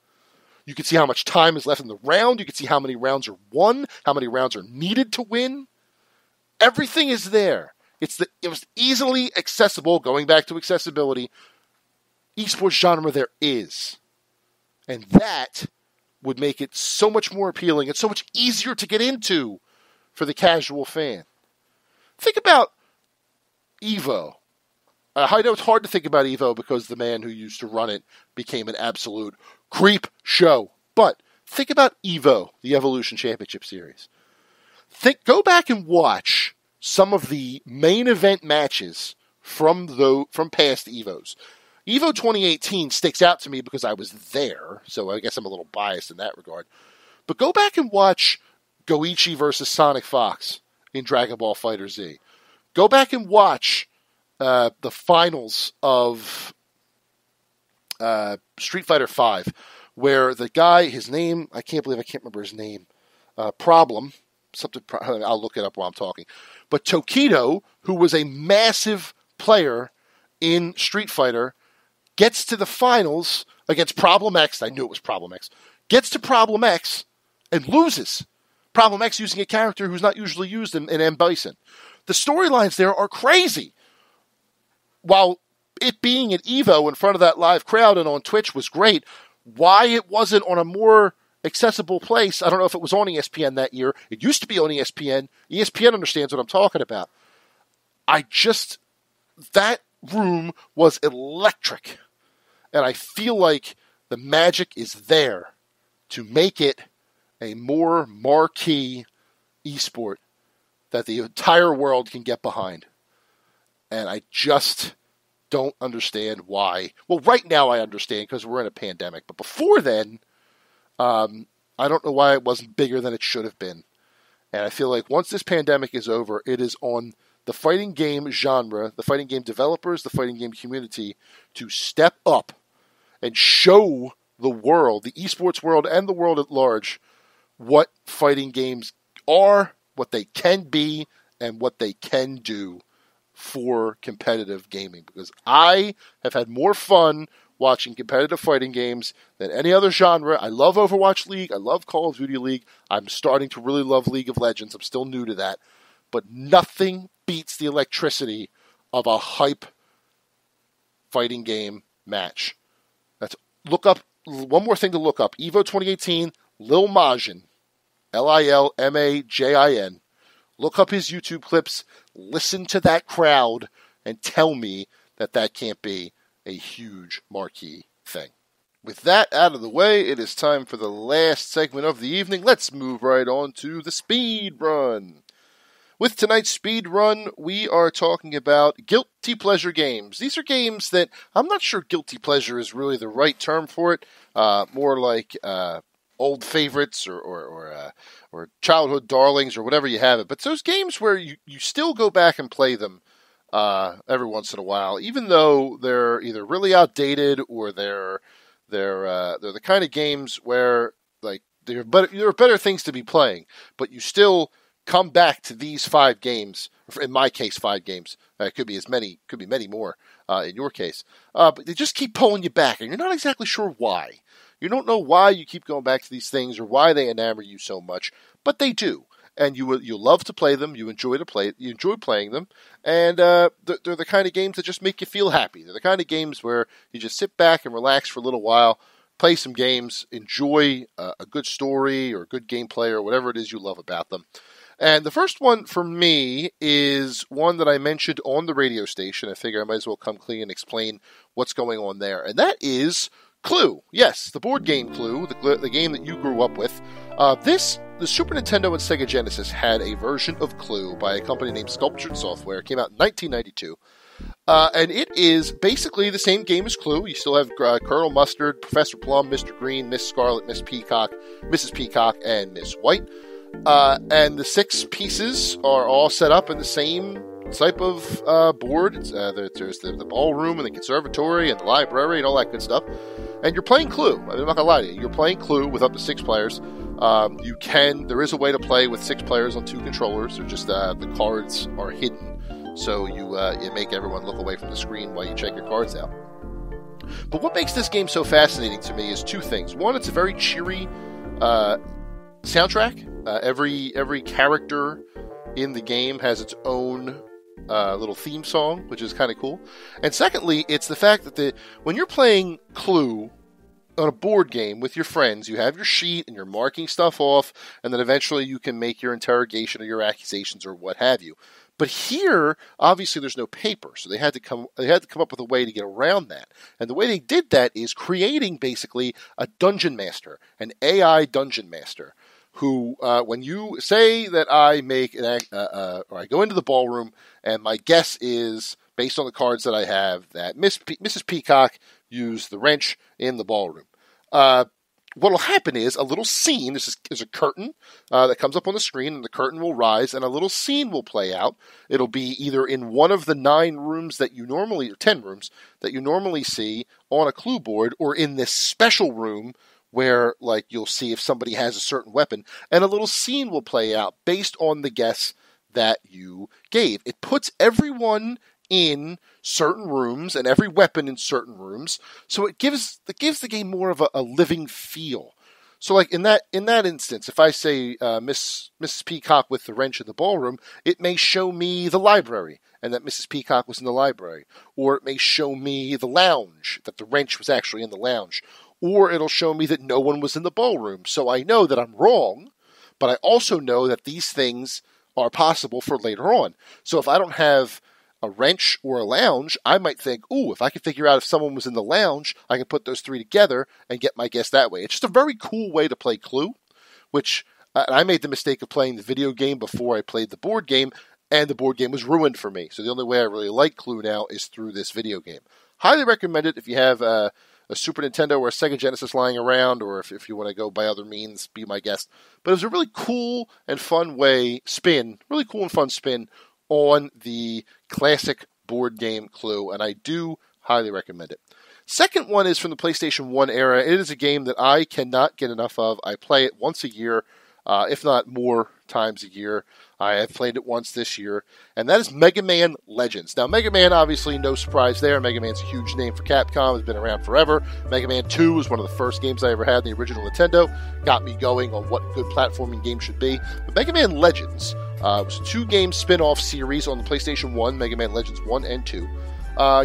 You can see how much time is left in the round. You can see how many rounds are won, how many rounds are needed to win. Everything is there. It was easily accessible, going back to accessibility, esports genre there is. And that would make it so much more appealing and so much easier to get into for the casual fan. Think about Evo. I know it's hard to think about Evo because the man who used to run it became an absolute creep show. But think about Evo, the Evolution Championship Series. Go back and watch some of the main event matches from past Evos. Evo 2018 sticks out to me because I was there, so I guess I'm a little biased in that regard. But go back and watch Goichi versus Sonic Fox in Dragon Ball FighterZ. Go back and watch the finals of Street Fighter V, where the guy, his name, I can't remember his name, I'll look it up while I'm talking. But Tokido, who was a massive player in Street Fighter, gets to the finals against Problem X. I knew it was Problem X. Gets to Problem X and loses. Problem X using a character who's not usually used in M. Bison. The storylines there are crazy. While it being at EVO in front of that live crowd and on Twitch was great, why it wasn't on a more accessible place, I don't know if it was on ESPN that year. It used to be on ESPN. ESPN understands what I'm talking about. That room was electric. And I feel like the magic is there to make it a more marquee esport that the entire world can get behind. And I just don't understand why. Well, right now I understand because we're in a pandemic. But before then, I don't know why it wasn't bigger than it should have been. And I feel like once this pandemic is over, it is on the fighting game genre, the fighting game developers, the fighting game community to step up and show the world, the esports world and the world at large, what fighting games are, what they can be, and what they can do for competitive gaming. Because I have had more fun watching competitive fighting games than any other genre. I love Overwatch League. I love Call of Duty League. I'm starting to really love League of Legends. I'm still new to that. But nothing beats the electricity of a hype fighting game match. Look up, one more thing to look up. EVO 2018, Lil Majin. Lilmajin. Look up his YouTube clips, listen to that crowd, and tell me that can't be a huge marquee thing. With that out of the way, it is time for the last segment of the evening. Let's move right on to the speed run. With tonight's speed run, we are talking about guilty pleasure games. These are games that I'm not sure guilty pleasure is really the right term for it. More like old favorites or childhood darlings or whatever you have it. But those games where you still go back and play them every once in a while, even though they're either really outdated or they're the kind of games where like there are better things to be playing, but you still come back to these 5 games. In my case, 5 games. It could be many more in your case. But they just keep pulling you back, and you're not exactly sure why. You don't know why you keep going back to these things or why they enamor you so much, but they do. And you love to play them. You enjoy playing them, and they're the kind of games that just make you feel happy. They're the kind of games where you just sit back and relax for a little while, play some games, enjoy a good story or good gameplay or whatever it is you love about them. And the first one for me is one that I mentioned on the radio station. I figure I might as well come clean and explain what's going on there. And that is Clue. Yes, the board game Clue, the game that you grew up with. The Super Nintendo and Sega Genesis had a version of Clue by a company named Sculptured Software. It came out in 1992. And it is basically the same game as Clue. You still have Colonel Mustard, Professor Plum, Mr. Green, Miss Scarlet, Miss Peacock, Mrs. Peacock, and Miss White. And the 6 pieces are all set up in the same type of board. There's the ballroom and the conservatory and the library and all that good stuff. And you're playing Clue. I'm not going to lie to you. You're playing Clue with up to 6 players. There is a way to play with 6 players on 2 controllers. They're just, the cards are hidden. So you make everyone look away from the screen while you check your cards out. But what makes this game so fascinating to me is 2 things. One, it's a very cheery soundtrack. Every character in the game has its own little theme song, which is kind of cool. And secondly, it's the fact that when you're playing Clue on a board game with your friends, you have your sheet and you're marking stuff off, and then eventually you can make your interrogation or your accusations or what have you. But here, obviously, there's no paper, so they had to come up with a way to get around that. And the way they did that is creating basically a dungeon master, an AI dungeon master, who, when you say that I make or I go into the ballroom, and my guess is, based on the cards that I have, that Mrs. Peacock used the wrench in the ballroom. What will happen is a little scene. There's a curtain that comes up on the screen, and the curtain will rise, and a little scene will play out. It'll be either in one of the 9 rooms that you normally, or 10 rooms that you normally see on a Clue board, or in this special room where, like, you'll see if somebody has a certain weapon, and a little scene will play out based on the guess that you gave. It puts everyone in certain rooms and every weapon in certain rooms, so it gives the game more of a living feel. So, like in that instance, if I say Mrs. Peacock with the wrench in the ballroom, it may show me the library and that Mrs. Peacock was in the library, or it may show me the lounge, that the wrench was actually in the lounge, or it'll show me that no one was in the ballroom. So I know that I'm wrong, but I also know that these things are possible for later on. So if I don't have a wrench or a lounge, I might think, ooh, if I can figure out if someone was in the lounge, I can put those three together and get my guess that way. It's just a very cool way to play Clue, which I made the mistake of playing the video game before I played the board game, and the board game was ruined for me. So the only way I really like Clue now is through this video game. Highly recommend it if you have a Super Nintendo or a Sega Genesis lying around, or if you want to go by other means, be my guest. But it was a really cool and fun spin on the classic board game Clue, and I do highly recommend it. Second one is from the PlayStation 1 era. It is a game that I cannot get enough of. I play it once a year, if not more times a year. I have played it once this year, and that is Mega Man Legends. Now, Mega Man, obviously, no surprise there. Mega Man's a huge name for Capcom. It's been around forever. Mega Man 2 was one of the first games I ever had in the original Nintendo. Got me going on what good platforming games should be. But Mega Man Legends was a 2-game spin-off series on the PlayStation 1, Mega Man Legends 1 and 2.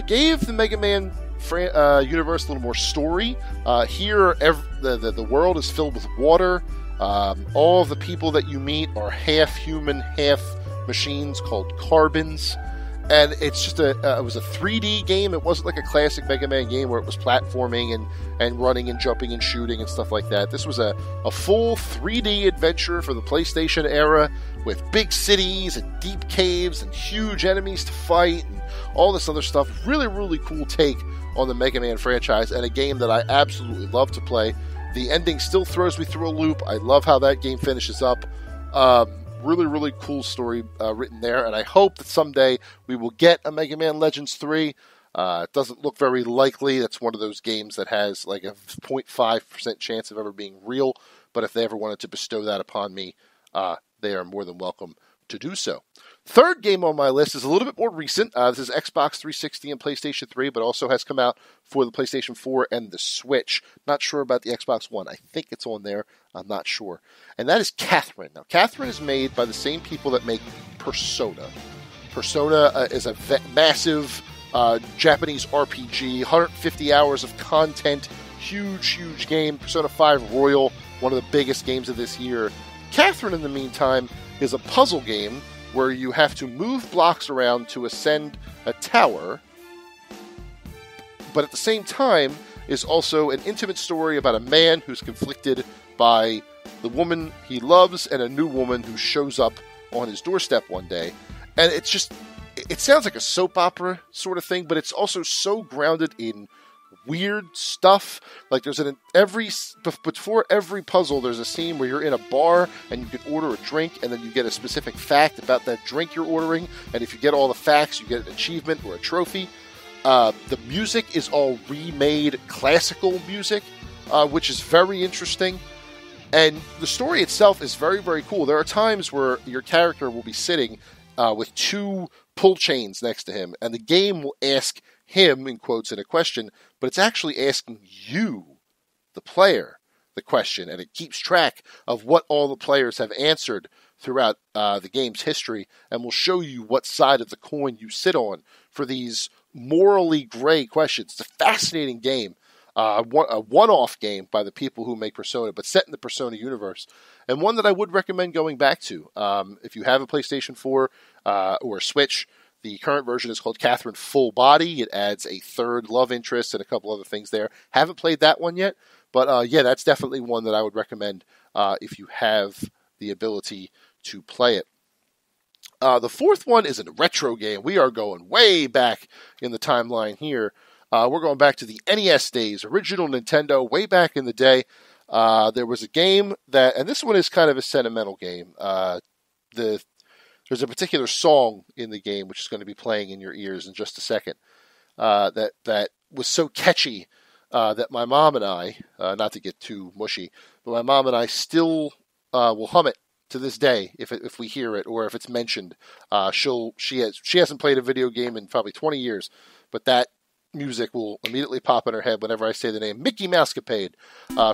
Gave the Mega Man universe a little more story. Here, the world is filled with water. All of the people that you meet are half human, half machines called carbons. And it's just it was a 3D game. It wasn't like a classic Mega Man game where it was platforming and running and jumping and shooting and stuff like that. This was a full 3D adventure for the PlayStation era with big cities and deep caves and huge enemies to fight and all this other stuff. Really, really cool take on the Mega Man franchise, and a game that I absolutely love to play. The ending still throws me through a loop. I love how that game finishes up. Really, really cool story written there, and I hope that someday we will get a Mega Man Legends 3. It doesn't look very likely. That's one of those games that has like a 0.5% chance of ever being real, but if they ever wanted to bestow that upon me, they are more than welcome to do so. Third game on my list is a little bit more recent. This is Xbox 360 and PlayStation 3, but also has come out for the PlayStation 4 and the Switch. Not sure about the Xbox One. I think it's on there. I'm not sure. And that is Catherine. Now, Catherine is made by the same people that make Persona. Persona is a massive Japanese RPG, 150 hours of content, huge, huge game. Persona 5 Royal, one of the biggest games of this year. Catherine, in the meantime, is a puzzle game where you have to move blocks around to ascend a tower, but at the same time is also an intimate story about a man who's conflicted by the woman he loves and a new woman who shows up on his doorstep one day. And it sounds like a soap opera sort of thing, but it's also so grounded in weird stuff. Like before every puzzle, there's a scene where you're in a bar and you can order a drink, and then you get a specific fact about that drink you're ordering, and if you get all the facts, you get an achievement or a trophy. The music is all remade classical music, which is very interesting. And the story itself is very, very cool. There are times where your character will be sitting with 2 pull chains next to him, and the game will ask him, in quotes, in a question, but it's actually asking you, the player, the question, and it keeps track of what all the players have answered throughout the game's history, and will show you what side of the coin you sit on for these morally gray questions. It's a fascinating game, a one-off game by the people who make Persona, but set in the Persona universe, and one that I would recommend going back to. If you have a PlayStation 4 or a Switch, the current version is called Catherine Full Body. It adds a third love interest and a couple other things there. Haven't played that one yet, but yeah, that's definitely one that I would recommend if you have the ability to play it. The fourth one is a retro game. We are going way back in the timeline here. We're going back to the NES days, original Nintendo, way back in the day. There was a game that, and this one is kind of a sentimental game. There's a particular song in the game which is going to be playing in your ears in just a second that was so catchy that my mom and I, not to get too mushy, but my mom and I still will hum it to this day, if we hear it or if it's mentioned, she hasn't played a video game in probably 20 years, but that music will immediately pop in her head whenever I say the name Mickey Mousecapade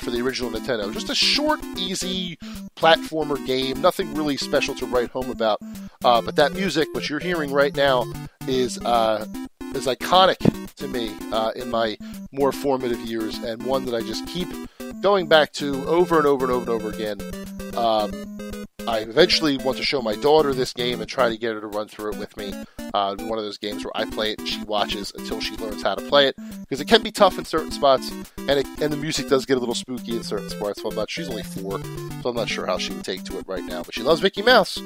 for the original Nintendo. Just a short, easy platformer game, nothing really special to write home about. But that music, which you're hearing right now, is iconic to me in my more formative years, and one that I just keep going back to over and over and over and over again. I eventually want to show my daughter this game and try to get her to run through it with me. One of those games where I play it and she watches until she learns how to play it, because it can be tough in certain spots, and the music does get a little spooky in certain spots. So she's only 4, so I'm not sure how she would take to it right now. But she loves Mickey Mouse.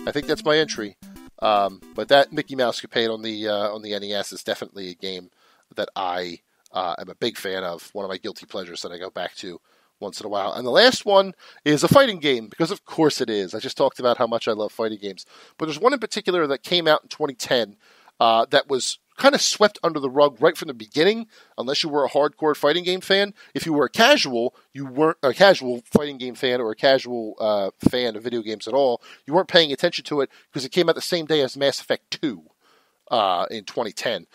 I think that's my entry. But that Mickey Mousecapade on the NES is definitely a game that I am a big fan of. One of my guilty pleasures that I go back to once in a while. And the last one is a fighting game, because of course it is. I just talked about how much I love fighting games. But there's one in particular that came out in 2010 that was kind of swept under the rug right from the beginning, unless you were a hardcore fighting game fan. If you were you weren't a casual fighting game fan or a casual fan of video games at all, you weren't paying attention to it, because it came out the same day as Mass Effect 2 in 2010.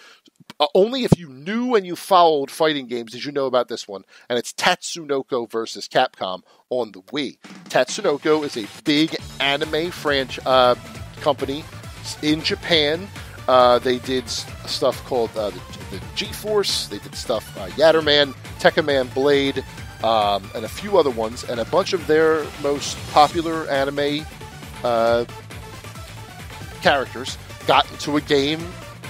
Only if you knew and you followed fighting games did you know about this one, and it's Tatsunoko versus Capcom on the Wii. Tatsunoko is a big anime company in Japan. They did stuff called the G-Force. They did stuff Yatterman, Tekkaman Blade, and a few other ones. And a bunch of their most popular anime characters got into a game,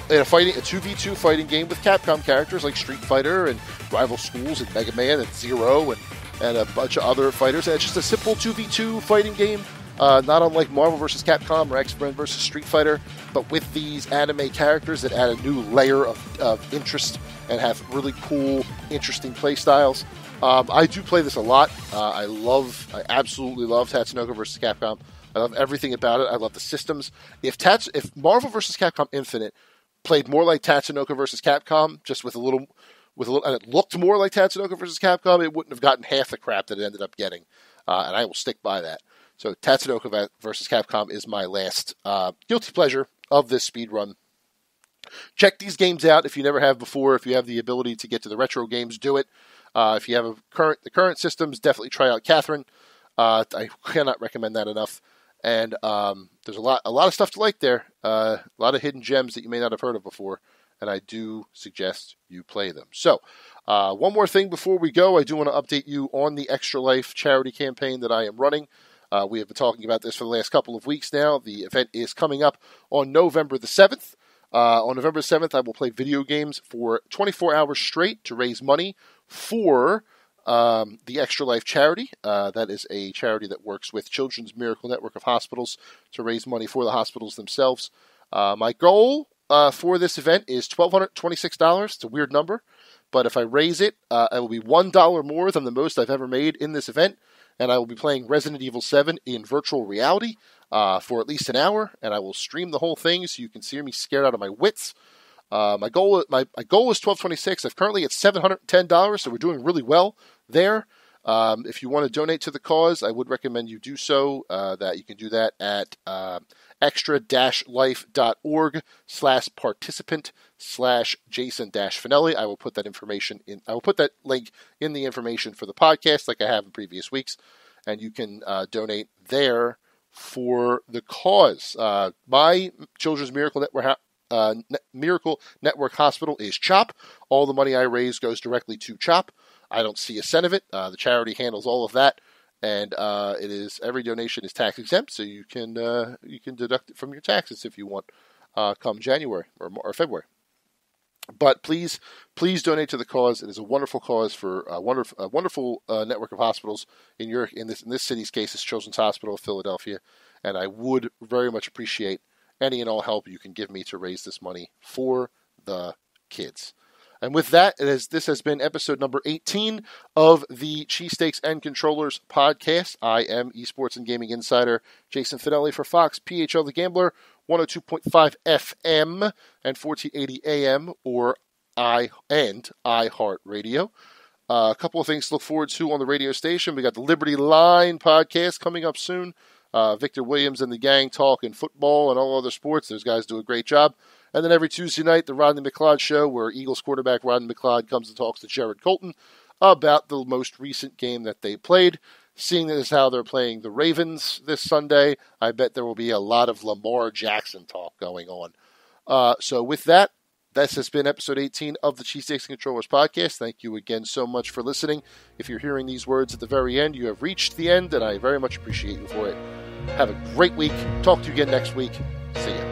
in a 2v2 fighting game with Capcom characters like Street Fighter and Rival Schools and Mega Man and Zero and a bunch of other fighters. And it's just a simple 2v2 fighting game, not unlike Marvel vs. Capcom or X-Men vs. Street Fighter, but with these anime characters that add a new layer of interest and have really cool, interesting play styles. I do play this a lot. I absolutely love Tatsunoko vs. Capcom. I love everything about it. I love the systems. If Marvel vs. Capcom Infinite played more like Tatsunoko vs. Capcom, just with a little, and it looked more like Tatsunoko vs. Capcom, it wouldn't have gotten half the crap that it ended up getting, and I will stick by that. So Tatsunoko vs. Capcom is my last guilty pleasure of this speedrun. Check these games out if you never have before. If you have the ability to get to the retro games, do it. If you have the current systems, definitely try out Catherine. I cannot recommend that enough. And there's a lot of stuff to like there. A lot of hidden gems that you may not have heard of before, and I do suggest you play them. So, one more thing before we go, I do want to update you on the Extra Life charity campaign that I am running. We have been talking about this for the last couple of weeks now. The event is coming up on November the 7th. On November 7th, I will play video games for 24 hours straight to raise money for the Extra Life charity. That is a charity that works with Children's Miracle Network of Hospitals to raise money for the hospitals themselves. My goal for this event is $1,226. It's a weird number, but if I raise it, it will be $1 more than the most I've ever made in this event, and I will be playing Resident Evil 7 in virtual reality for at least an hour, and I will stream the whole thing so you can see me scared out of my wits. My goal is $1,226. I'm currently at $710, so we're doing really well there. If you want to donate to the cause, I would recommend you do so. That you can do that at extra-life.org/participant/Jason-Fanelli. I will put that link in the information for the podcast, like I have in previous weeks, and you can donate there for the cause. My Children's Miracle Network Hospital is CHOP. All the money I raise goes directly to CHOP. I don't see a cent of it. The charity handles all of that, and every donation is tax exempt, so you can deduct it from your taxes if you want, come January or February. But please donate to the cause. It is a wonderful cause for a wonderful network of hospitals in this city's case, it's Children's Hospital of Philadelphia, and I would very much appreciate any and all help you can give me to raise this money for the kids. And with that, this has been episode number 18 of the Cheesesteaks and Controllers podcast. I am Esports and Gaming Insider Jason Fanelli for Fox PHL The Gambler, 102.5 FM and 1480 AM and iHeartRadio. A couple of things to look forward to on the radio station. We got the Liberty Line podcast coming up soon. Victor Williams and the gang talking football and all other sports. Those guys do a great job. And then every Tuesday night, the Rodney McLeod Show, where Eagles quarterback Rodney McLeod comes and talks to Jared Colton about the most recent game that they played. Seeing as how they're playing the Ravens this Sunday, I bet there will be a lot of Lamar Jackson talk going on. So with that, this has been episode 18 of the Cheesesteaks and Controllers podcast. Thank you again so much for listening. If you're hearing these words at the very end, you have reached the end, and I very much appreciate you for it. Have a great week. Talk to you again next week. See ya.